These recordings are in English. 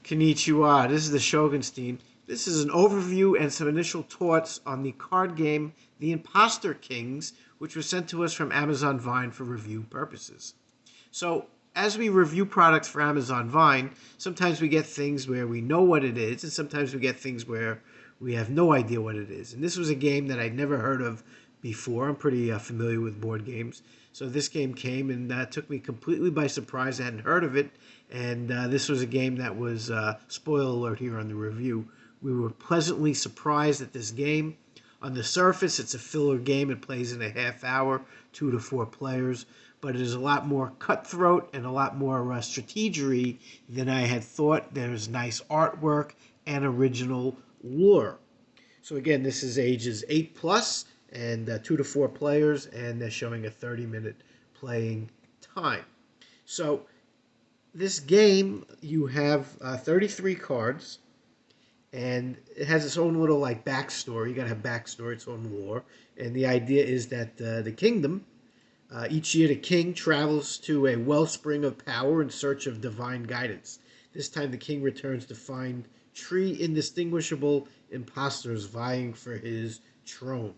Konnichiwa, this is the Shogunstein. This is an overview and some initial thoughts on the card game The Imposter Kings, which was sent to us from Amazon Vine for review purposes. So, as we review products for Amazon Vine, sometimes we get things where we know what it is, and sometimes we get things where we have no idea what it is. And this was a game that I'd never heard of before. I'm pretty familiar with board games. So this game came and took me completely by surprise. I hadn't heard of it. And this was a game that was, spoiler alert here on the review, we were pleasantly surprised at this game. On the surface, it's a filler game. It plays in a half hour, 2 to 4 players. But it is a lot more cutthroat and a lot more strategery than I had thought. There's nice artwork and original lore. So again, this is ages 8 plus and 2 to 4 players, and they're showing a 30-minute playing time. So this game, you have 33 cards, and it has its own little like backstory. You gotta have backstory, its own lore. And the idea is that the kingdom, each year the king travels to a wellspring of power in search of divine guidance. This time the king returns to find three indistinguishable imposters vying for his throne.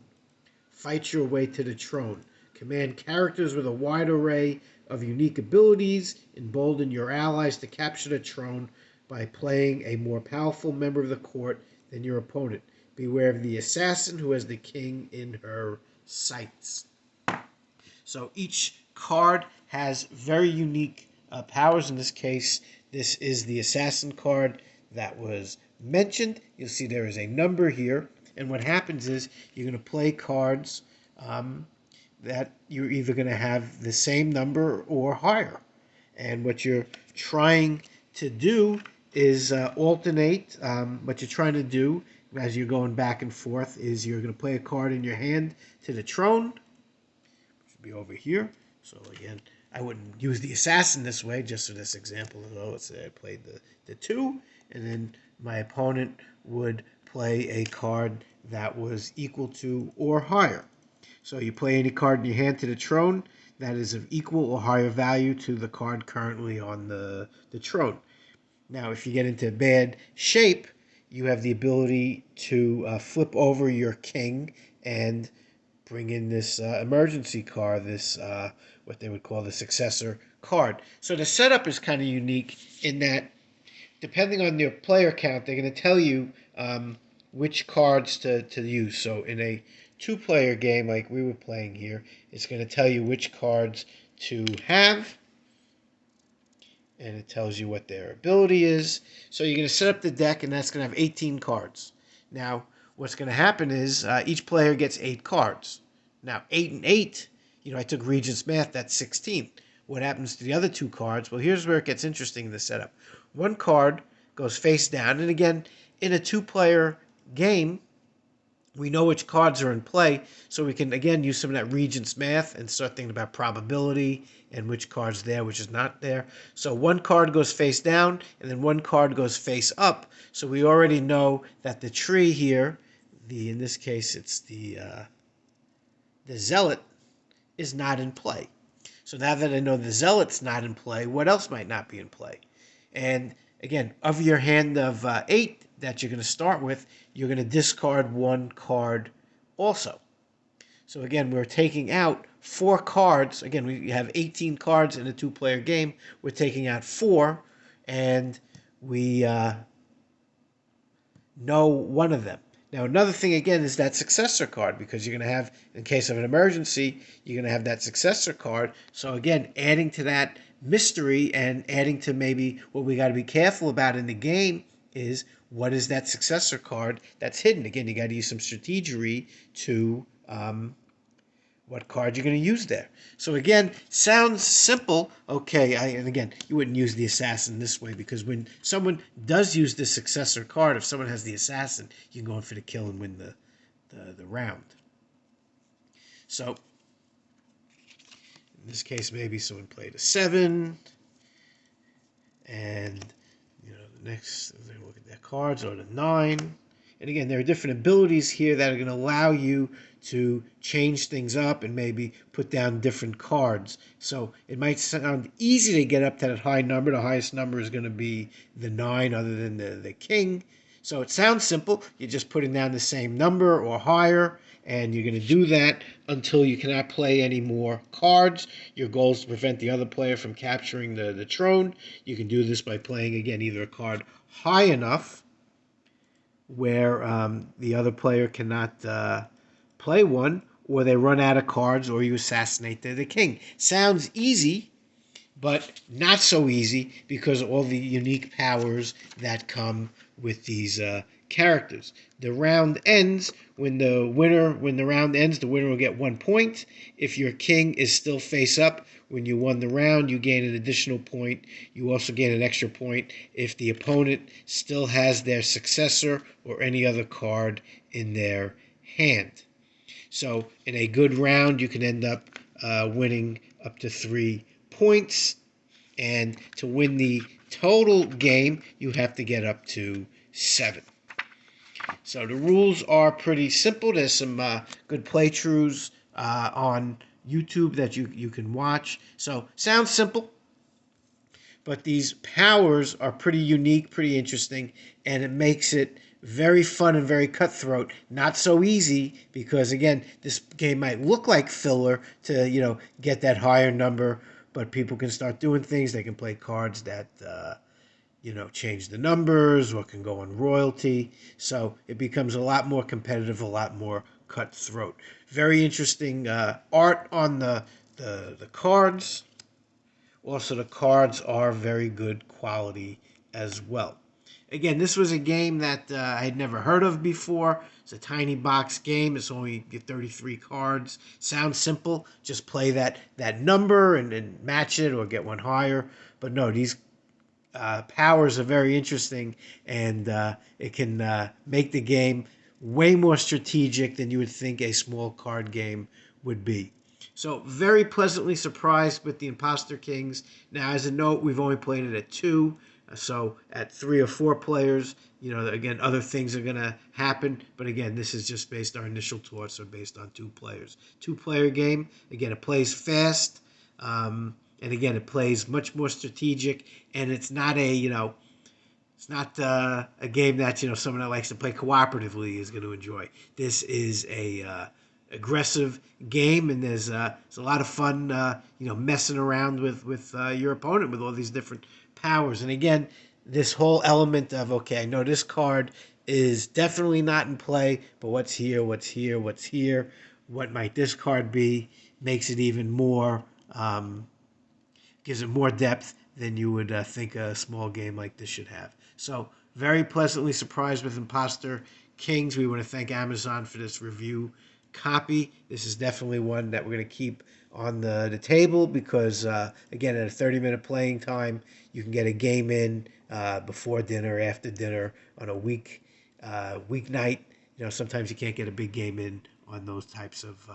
Fight your way to the throne. Command characters with a wide array of unique abilities. Embolden your allies to capture the throne by playing a more powerful member of the court than your opponent. Beware of the assassin who has the king in her sights. So each card has very unique powers. In this case, this is the assassin card that was mentioned. You'll see there is a number here. And what happens is you're going to play cards that you're either going to have the same number or higher. And what you're trying to do is alternate. What you're trying to do as you're going back and forth is you're going to play a card in your hand to the throne. Be over here. So again, I wouldn't use the assassin this way, just for this example. Let's say I played the 2, and then my opponent would play a card that was equal to or higher. So you play any card in your hand to the throne that is of equal or higher value to the card currently on the throne. Now, if you get into bad shape, you have the ability to flip over your king and bring in this emergency card, this what they would call the successor card. So the setup is kind of unique in that, depending on your player count, they're going to tell you which cards to use. So in a 2-player game like we were playing here, it's going to tell you which cards to have, and it tells you what their ability is. So you're going to set up the deck, and that's going to have 18 cards. Now, what's going to happen is each player gets 8 cards. Now, 8 and 8, I took Regent's math, that's 16. What happens to the other 2 cards? Well, here's where it gets interesting in the setup. 1 card goes face down, and again, in a 2-player game, we know which cards are in play, so we can, again, use some of that Regent's math and start thinking about probability and which card's there, which is not there. So 1 card goes face down, and then 1 card goes face up. So we already know that the tree here, in this case, it's the zealot, is not in play. So now that I know the zealot's not in play, what else might not be in play? And again, of your hand of 8 that you're going to start with, you're going to discard 1 card also. So again, we're taking out 4 cards. Again, we have 18 cards in a 2-player game. We're taking out 4, and we know 1 of them. Now, another thing, again, is that successor card, because you're going to have, in case of an emergency, you're going to have that successor card. So, again, adding to that mystery and adding to maybe what we got to be careful about in the game is, what is that successor card that's hidden? Again, you got to use some strategery to what card you're going to use there. So again, sounds simple. Okay, and again, you wouldn't use the assassin this way, because when someone does use the successor card, if someone has the assassin, you can go in for the kill and win the round. So in this case, maybe someone played a 7, and the next, look at their cards, or the 9. And again, there are different abilities here that are going to allow you to change things up and maybe put down different cards. So it might sound easy to get up to that high number. The highest number is going to be the 9 other than the king. So it sounds simple. You're just putting down the same number or higher, and you're going to do that until you cannot play any more cards. Your goal is to prevent the other player from capturing the throne. You can do this by playing, again, either a card high enough where the other player cannot play one, or they run out of cards, or you assassinate the king. Sounds easy, but not so easy because of all the unique powers that come with these characters. The round ends when the round ends, the winner will get 1 point. If your king is still face up when you won the round, you gain an additional point. You also gain an extra point if the opponent still has their successor or any other card in their hand. So in a good round, you can end up winning up to 3 points. And to win the total game, you have to get up to 7. So the rules are pretty simple. There's some good playthroughs on YouTube that you can watch. So sounds simple, but these powers are pretty unique, pretty interesting, and it makes it very fun and very cutthroat. Not so easy because, again, this game might look like filler to, get that higher number, but people can start doing things. They can play cards that, change the numbers or can go on royalty. So it becomes a lot more competitive, a lot more cutthroat. Very interesting art on the cards. Also, the cards are very good quality as well. Again, this was a game that I had never heard of before. It's a tiny box game. It's only 33 cards. Sounds simple. Just play that number and match it or get one higher. But no, these powers are very interesting, and it can make the game way more strategic than you would think a small card game would be. So very pleasantly surprised with the Imposter Kings. Now, as a note, we've only played it at 2. So at 3 or 4 players, again, other things are going to happen. But again, this is just based, our initial thoughts are based on 2 players. 2-player game. Again, it plays fast. And again, it plays much more strategic. And it's not it's not a game that, someone that likes to play cooperatively is going to enjoy. This is a aggressive game, and there's a lot of fun, messing around with your opponent with all these different powers. And again, this whole element of, okay, I know this card is definitely not in play, but what's here, what's here, what's here, what might this card be, makes it even more, gives it more depth than you would think a small game like this should have. So very pleasantly surprised with Imposter Kings. We want to thank Amazon for this review copy. This is definitely one that we're going to keep on the table because, again, at a 30-minute playing time, you can get a game in before dinner, after dinner, on a weeknight. Sometimes you can't get a big game in on those types of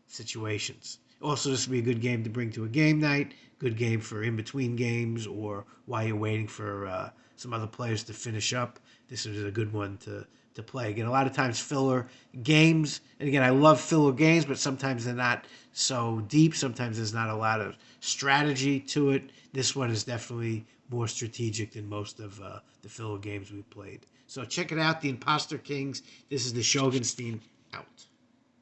situations. Also, this would be a good game to bring to a game night, good game for in-between games or while you're waiting for some other players to finish up. This is a good one to play. Again, a lot of times filler games, and again, I love filler games, but sometimes they're not so deep. Sometimes there's not a lot of strategy to it. This one is definitely more strategic than most of the filler games we've played. So check it out, The Imposter Kings. This is the Shogunstein out.